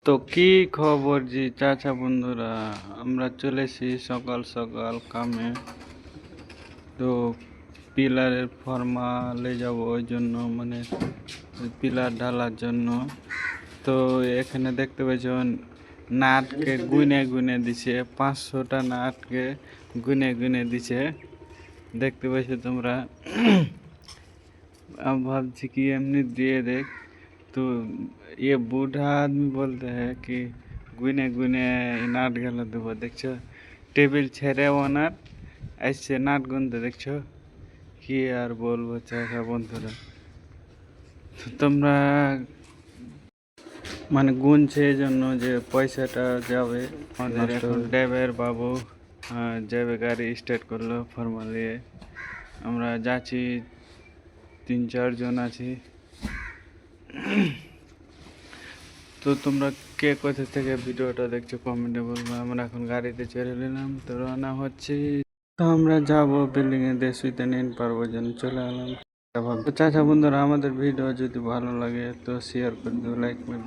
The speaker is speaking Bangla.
তো কি খবর জি চাচা বন্ধুরা, আমরা চলেছি সকাল সকাল কামে। তো পিলারের ফরমালে যাব, ওই জন্য মানে পিলার ঢালার জন্য। তো এখানে দেখতে পাচ্ছেন নাটকে গুনে গুনে দিছে, 500টা নাটকে গুনে গুনে দিছে, দেখতে পাইছো তোমরা। আমি ভাবছি कि एमनी दिए देख। तो ये बूढ़ा आदमी बोलते हैं कि गुने गुने नाट गल देव, देखो टेबिल छेड़े वो नाट ऐसे नाट गुनते, देखो कि আর বলবো চাচা বন্ধুরা। তো তোমরা মানে গুনছে এই জন্য যে পয়সাটা যাবে আমাদের। এখন ড্রাইভার বাবু যাবে, গাড়ি স্টার্ট করলো ফরমালি। আমরা যাচ্ছি, 3-4 জন আছি। তো তোমরা কে কোথা থেকে ভিডিওটা দেখছো কমেন্টে বলবো। আমরা এখন গাড়িতে চড়ে নিলাম, তো রওনা হচ্ছি। তো আমরা যাবো বিল্ডিং এ, শুইতে নিন পারবো যেন চলে এলাম। তো চাচা বন্ধুরা, আমাদের ভিডিও যদি ভালো লাগে তো শেয়ার করে দিও, লাইক করে দিও।